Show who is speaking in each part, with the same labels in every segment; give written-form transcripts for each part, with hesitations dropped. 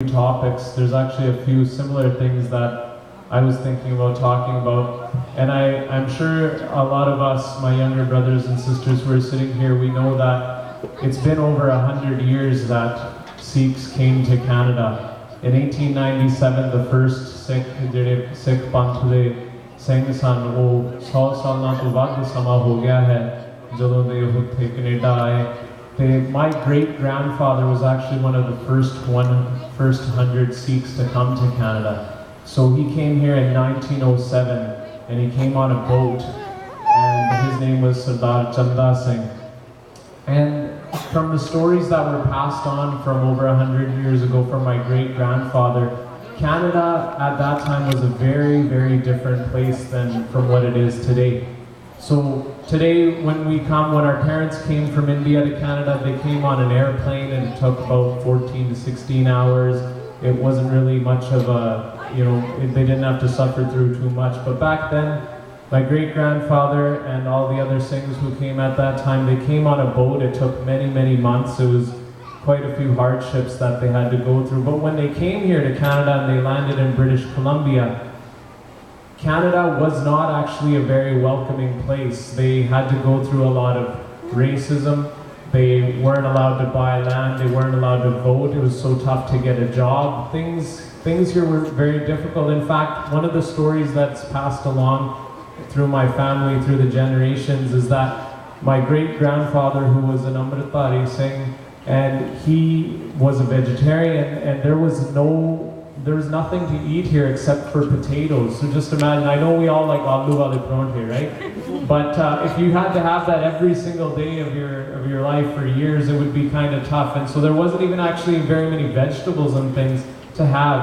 Speaker 1: topics. There's actually a few similar things that I was thinking about talking about, and I'm sure a lot of us, my younger brothers and sisters who are sitting here, we know that it's been over 100 years that Sikhs came to Canada. In 1897, the first Sikh Panth de Singh san, ਉਹ 100 ਸਾਲਾਂ ਤੋਂ ਵੱਧ ਸਮਾਂ ਹੋ ਗਿਆ ਹੈ ਜਦੋਂ ਦੇ ਉਹ ਉੱਥੇ ਕੈਨੇਡਾ ਆਏ. My great-grandfather was actually one of the first 100 Sikhs to come to Canada. So he came here in 1907, and he came on a boat, and his name was Sardar Chanda Singh. And from the stories that were passed on from over 100 years ago from my great-grandfather, Canada at that time was a very, very different place than from what it is today. So today when our parents came from India to Canada, they came on an airplane and it took about 14 to 16 hours. It wasn't really much of a, they didn't have to suffer through too much. But back then, my great-grandfather and all the other Singhs who came at that time, they came on a boat. It took many, many months. It was quite a few hardships that they had to go through. But when they came here to Canada and they landed in British Columbia, Canada was not actually a very welcoming place. They had to go through a lot of racism. They weren't allowed to buy land. They weren't allowed to vote. It was so tough to get a job. Things here were very difficult. In fact, one of the stories that's passed along through my family, through the generations, is that my great-grandfather, who was an Amritdhari Singh, and he was a vegetarian, and there was nothing to eat here except for potatoes. So just imagine, I know we all like aloo wale parathe, right? But if you had to have that every single day of your life for years, it would be kind of tough. And so there wasn't even actually very many vegetables and things to have.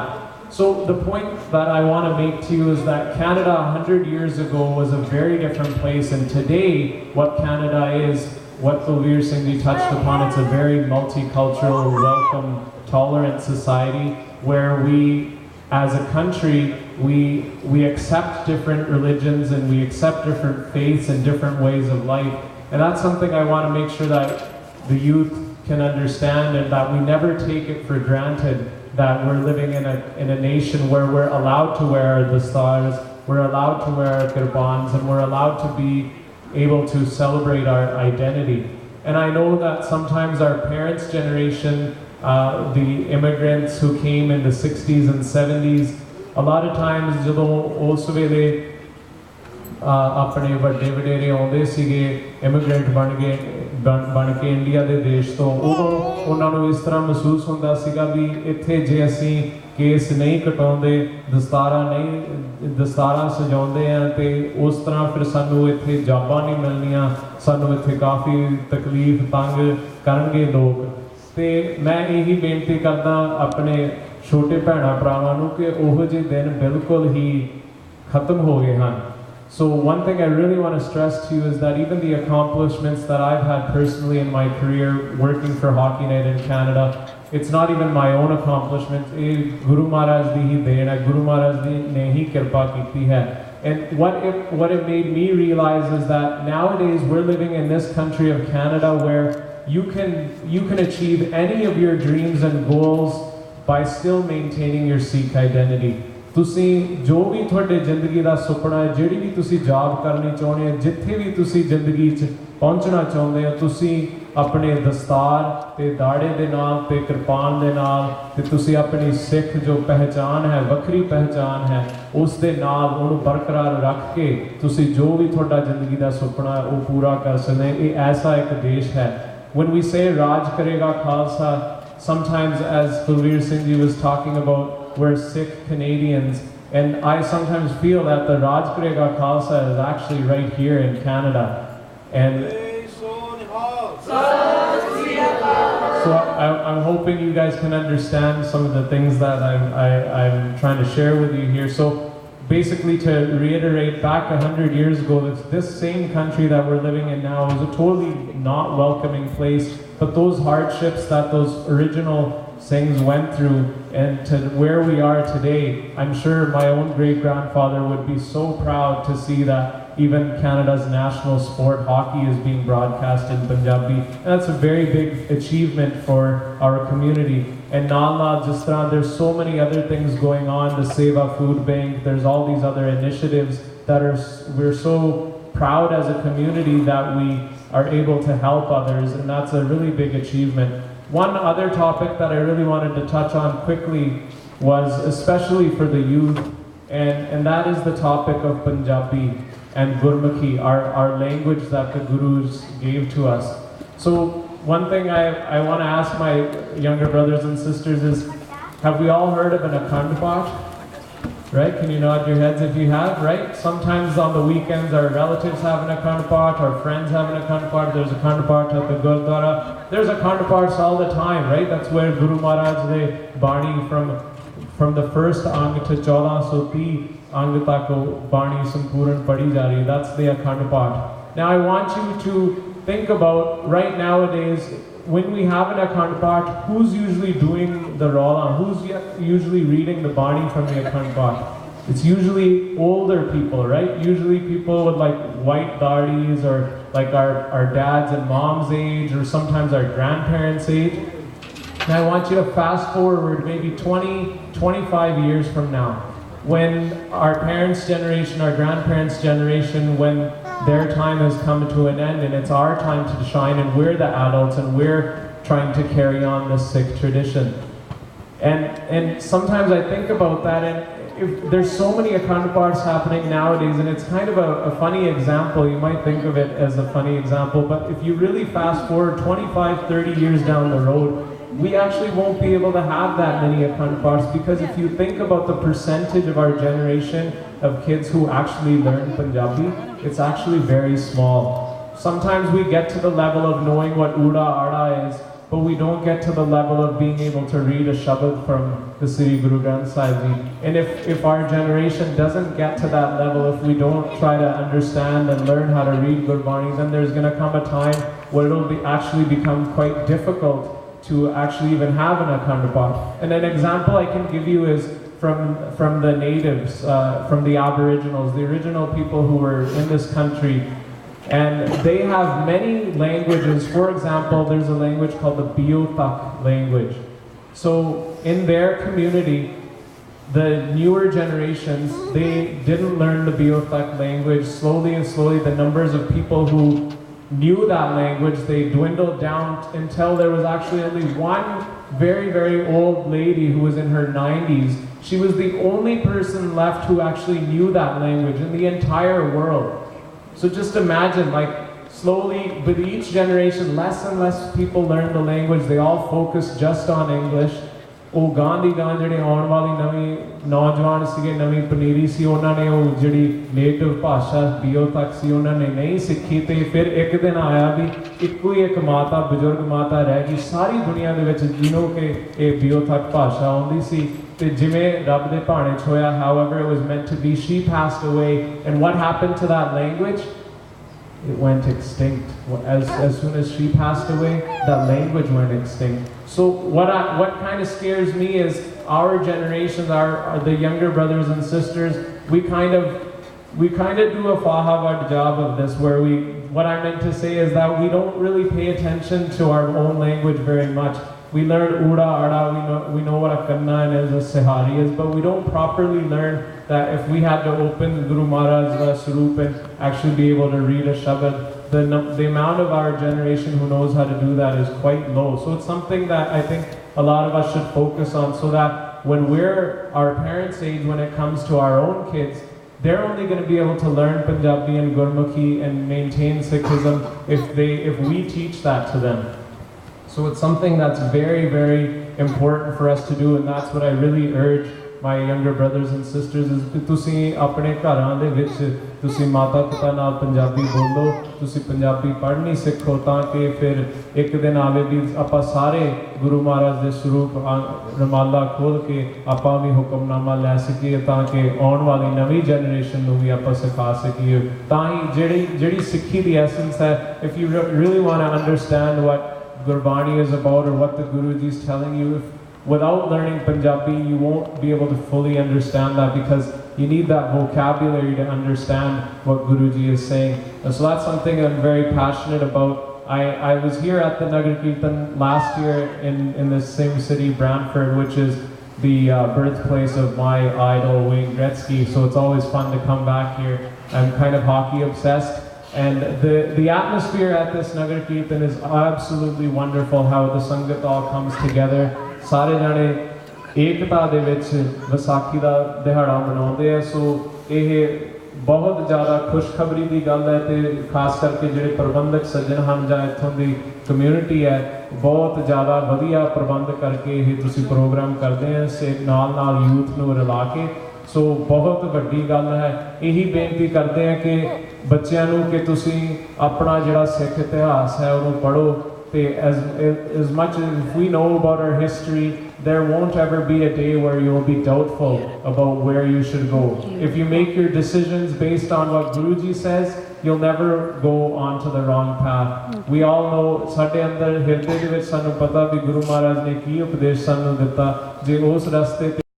Speaker 1: So the point that I want to make to you is that Canada 100 years ago was a very different place, and today what Canada is, what Balveer Singh ji touched upon, it's a very multicultural, welcome, tolerant society where we, as a country, we accept different religions and we accept different faiths and different ways of life. And that's something I want to make sure that the youth can understand, and that we never take it for granted that we're living in a nation where we're allowed to wear the stars, we're allowed to wear kirbans, and we're allowed to be able to celebrate our identity. And I know that sometimes our parents' generation, the immigrants who came in the 60s and 70s, a lot of times ਜਦੋਂ ਉਸ ਵੇਲੇ ਆਪਣੇ ਵੱਡੇ ਵਡੇਰੇ ਆਉਂਦੇ ਸੀਗੇ immigrant ਬਣ ਕੇ India ਦੇ ਦੇਸ਼ ਤੋਂ, ਉਦੋਂ ਉਹਨਾਂ ਨੂੰ ਇਸ ਤਰ੍ਹਾਂ ਮਹਿਸੂਸ ਹੁੰਦਾ ਸੀਗਾ ਵੀ ਇੱਥੇ ਜੇ ਅਸੀਂ ਕੇਸ ਨਹੀਂ ਕਟਾਉਂਦੇ, ਦਸਤਾਰਾਂ ਸਜਾਉਂਦੇ ਆ ਤੇ ਉਸ ਤਰ੍ਹਾਂ ਫਿਰ ਸਾਨੂੰ ਇੱਥੇ ਜਾਬਾਂ ਨਹੀਂ ਮਿਲਣੀਆਂ, ਸਾਨੂੰ ਇੱਥੇ ਕਾਫੀ ਤਕਲੀਫ ਤੰਗ ਕਰਨਗੇ ਲੋਕ. ਤੇ ਮੈਂ ਇਹੀ ਬੇਨਤੀ ਕਰਦਾ ਆਪਣੇ ਛੋਟੇ ਭੈਣਾਂ ਭਰਾਵਾਂ ਨੂੰ ਕਿ ਉਹੋ ਜਿਹੇ ਦਿਨ ਬਿਲਕੁਲ ਹੀ ਖਤਮ ਹੋ ਗਏ ਹਨ. So one thing I really want to stress to you is that even the accomplishments that I've had personally in my career working for Hockey Night in Canada, it's not even my own accomplishment. Guru Maharaj di hi deen hai, Guru Maharaj ne hi kirpa ਕੀਤੀ hai. And what it made me realize is that nowadays we're living in this country of Canada where you can achieve any of your dreams and goals by still maintaining your Sikh identity. ਤੁਸੀਂ ਜੋ ਵੀ ਤੁਹਾਡੇ ਜ਼ਿੰਦਗੀ ਦਾ ਸੁਪਨਾ ਹੈ, ਜਿਹੜੀ ਵੀ ਤੁਸੀਂ job ਕਰਨੀ ਚਾਹੁੰਦੇ ਹੋ, ਜਿੱਥੇ ਵੀ ਤੁਸੀਂ ਜ਼ਿੰਦਗੀ 'ਚ ਪਹੁੰਚਣਾ ਚਾਹੁੰਦੇ ਹੋ, ਤੁਸੀਂ ਆਪਣੇ ਦਸਤਾਰ ਤੇ ਦਾੜੇ ਦੇ ਨਾਲ ਤੇ ਕਿਰਪਾਨ ਦੇ ਨਾਲ ਤੇ ਤੁਸੀਂ ਆਪਣੀ ਸਿੱਖ ਜੋ ਪਹਿਚਾਨ ਹੈ, ਵੱਖਰੀ ਪਹਿਚਾਨ ਹੈ, ਉਸ ਦੇ ਨਾਲ ਉਹਨੂੰ ਬਰਕਰਾਰ ਰੱਖ ਕੇ ਤੁਸੀਂ ਜੋ ਵੀ ਤੁਹਾਡਾ ਜ਼ਿੰਦਗੀ ਦਾ ਸੁਪਨਾ ਹੈ ਉਹ ਪੂਰਾ ਕਰ ਸਕਦੇ. ਇਹ ਐਸਾ ਇੱਕ ਦੇਸ਼ ਹੈ. When we say Raj Karega Khalsa, sometimes as Balveer Singh ji was talking about, we're Sikh Canadians, and I sometimes feel that the Raj Karega Khalsa is actually right here in Canada. And so I'm hoping you guys can understand some of the things that I'm trying to share with you here. So basically, to reiterate, back 100 years ago, this same country that we're living in now was a totally not welcoming place, but those hardships that those original Singhs went through, and to where we are today, I'm sure my own great-grandfather would be so proud to see that even Canada's national sport, hockey, is being broadcast in Punjabi. And that's a very big achievement for our community. And Nala, Jistra, there's so many other things going on, the Seva Food Bank, there's all these other initiatives that we're so proud as a community that we are able to help others, and that's a really big achievement. One other topic that I really wanted to touch on quickly was especially for the youth, and that is the topic of Punjabi and Gurmukhi, our language that the Gurus gave to us. So one thing I want to ask my younger brothers and sisters is, have we all heard of an Akhand Path? Right? Can you nod your heads if you have, right? Sometimes on the weekends our relatives have an Akhand Path, our friends have an Akhand Path, there's a Akhand Path at the Gurdwara. There's Akhand Paths all the time, right? That's where Guru Maharaj de Bani from the first Ang to 1430 Ang tak Bani Sampuran Padi ja rahi. That's the Akhand Path. Now I want you to think about right nowadays, when we have an Akhand Path, who's usually doing the Rala? Who's usually reading the Bani from the Akhand Path? It's usually older people, right? Usually people with like white daris, or like our dads and moms' age, or sometimes our grandparents' age. And I want you to fast forward maybe 20, 25 years from now, when our parents' generation, our grandparents' generation, when their time has come to an end and it's our time to shine, and we're the adults and we're trying to carry on this Sikh tradition. And sometimes I think about that, and if there's so many Akhand Paths happening nowadays, and it's kind of a funny example. You might think of it as a funny example, but if you really fast forward 25, 30 years down the road, we actually won't be able to have that many Akhand Paths, because if you think about the percentage of our generation of kids who actually learn Punjabi, it's actually very small. Sometimes we get to the level of knowing what Uda Arda is, but we don't get to the level of being able to read a Shabad from the Sri Guru Granth Sahib Ji. And if our generation doesn't get to that level, if we don't try to understand and learn how to read Gurbani, then there's going to come a time where it'll actually become quite difficult to actually even have an Akhand Path. And an example I can give you is from the natives, from the Aboriginals, the original people who were in this country. And they have many languages. For example, there's a language called the Biotak language. So in their community, the newer generations, they didn't learn the Biotak language. Slowly and slowly, the numbers of people who knew that language, they dwindled down until there was actually only one very, very old lady who was in her 90s. She was the only person left who actually knew that language in the entire world. So just imagine, like, slowly, with each generation, less and less people learn the language. They all focus just on English. ਉਹ ਗਾਂਧੀ ਗਾਂ ਜਿਹੜੇ ਆਉਣ ਵਾਲੀ ਨਵੀਂ ਨੌਜਵਾਨ ਸੀਗੇ, ਨਵੀਂ ਪਨੀਰੀ ਸੀ, ਉਹਨਾਂ ਨੇ ਉਹ ਜਿਹੜੀ ਨੇਟਿਵ ਭਾਸ਼ਾ ਬੀਓ ਤੱਕ ਸੀ ਉਹਨਾਂ ਨੇ ਨਹੀਂ ਸਿੱਖੀ, ਤੇ ਫਿਰ ਇੱਕ ਦਿਨ ਆਇਆ ਵੀ ਇੱਕੋ ਹੀ ਇੱਕ ਮਾਤਾ, ਬਜ਼ੁਰਗ ਮਾਤਾ ਰਹਿ ਗਈ ਸਾਰੀ ਦੁਨੀਆ ਦੇ ਵਿੱਚ ਜਿਹਨੂੰ ਕਿ ਇਹ ਬੀਓ ਤੱਕ ਭਾਸ਼ਾ ਆਉਂਦੀ ਸੀ, ਤੇ ਜਿਵੇਂ ਰੱਬ ਦੇ ਭਾਣੇ 'ਚ ਹੋਇਆ, however it was meant to be, she passed away. And what happened to that language? It went extinct. As soon as she passed away, that language went extinct. So what kind of scares me is our generations, the younger brothers and sisters, we kind of do a fahavad job of this, where what I meant to say is that we don't really pay attention to our own language very much. We learn Uda, Arda, we know what a Kanna is, a Sihari is, but we don't properly learn that if we had to open Guru Maharaj's Sarup and actually be able to read a Shabad, the amount of our generation who knows how to do that is quite low. So it's something that I think a lot of us should focus on, so that when we're our parents' age, when it comes to our own kids, they're only going to be able to learn Punjabi and Gurmukhi and maintain Sikhism if we teach that to them. So it's something that's very, very important for us to do, and that's what I really urge my younger brothers and sisters is ਕਿ ਤੁਸੀਂ ਆਪਣੇ ਘਰਾਂ ਦੇ ਵਿੱਚ ਤੁਸੀਂ ਮਾਤਾ ਪਿਤਾ ਨਾਲ ਪੰਜਾਬੀ ਬੋਲੋ, ਤੁਸੀਂ ਪੰਜਾਬੀ ਪੜ੍ਹਨੀ ਸਿੱਖੋ, ਤਾਂ ਕਿ ਫਿਰ ਇੱਕ ਦਿਨ ਆਵੇ ਵੀ ਆਪਾਂ ਸਾਰੇ ਗੁਰੂ ਮਹਾਰਾਜ ਦੇ ਸਰੂਪ ਰਮਾਲਾ ਖੋਲ ਕੇ ਆਪਾਂ ਵੀ ਹੁਕਮਨਾਮਾ ਲੈ ਸਕੀਏ, ਤਾਂ ਕਿ ਆਉਣ ਵਾਲੀ ਨਵੀਂ ਜਨਰੇਸ਼ਨ ਨੂੰ ਵੀ ਆਪਾਂ ਸਿਖਾ ਸਕੀਏ। ਤਾਂ ਹੀ ਜਿਹੜੀ ਸਿੱਖੀ ਦੀ ਐਸੈਂਸ ਹੈ, if you really want to understand what Gurbani is about or what the Guruji is telling you, without learning Punjabi, you won't be able to fully understand that, because you need that vocabulary to understand what Guruji is saying. And so that's something I'm very passionate about, I was here at the Nagar Kirtan last year in the same city, Brantford, which is the birthplace of my idol, Wayne Gretzky. So it's always fun to come back here. I'm kind of hockey obsessed. And the atmosphere at this Nagar Kirtan is absolutely wonderful, how the Sangat all comes together. Sare jane ekta de vich Vaisakhi da dihada manaunde hai. So ਇਹ ਬਹੁਤ ਜ਼ਿਆਦਾ ਖੁਸ਼ਖਬਰੀ ਦੀ ਗੱਲ ਹੈ ਤੇ ਖਾਸ ਕਰਕੇ ਜਿਹੜੇ ਪ੍ਰਬੰਧਕ ਸੱਜਣ ਹਨ ਜਾਂ ਇੱਥੋਂ ਦੀ ਕਮਿਊਨਿਟੀ ਹੈ ਬਹੁਤ ਜ਼ਿਆਦਾ ਵਧੀਆ ਪ੍ਰਬੰਧ ਕਰਕੇ ਇਹ ਤੁਸੀਂ ਪ੍ਰੋਗਰਾਮ ਕਰਦੇ ਆ ਨਾਲ ਯੂਥ ਨੂੰ ਰਲਾ ਕੇ ਸੋ ਬਹੁਤ ਵੱਡੀ ਗੱਲ ਹੈ ਇਹੀ ਬੇਨਤੀ ਕਰਦੇ ਆ ਕਿ ਬੱਚਿਆਂ ਨੂੰ ਕਿ ਤੁਸੀਂ ਆਪਣਾ ਜਿਹੜਾ ਸਿੱਖ ਇਤਿਹਾਸ ਹੈ ਉਹਨੂੰ ਪੜ੍ਹੋ ਤੇ as much as we know about our history there won't ever be a day where you'll be doubtful about where you should go. If you make your decisions based on what Guruji says, you'll never go onto the wrong path. We all know ਸਾਡੇ ਅੰਦਰ ਹਿਰਦੇ ਦੇ ਵਿੱਚ ਸਾਨੂੰ ਪਤਾ ਵੀ ਗੁਰੂ ਮਹਾਰਾਜ ਨੇ ਕੀ ਉਪਦੇਸ਼ ਸਾਨੂੰ ਦਿੱਤਾ ਜੇ ਉਸ ਰਸਤੇ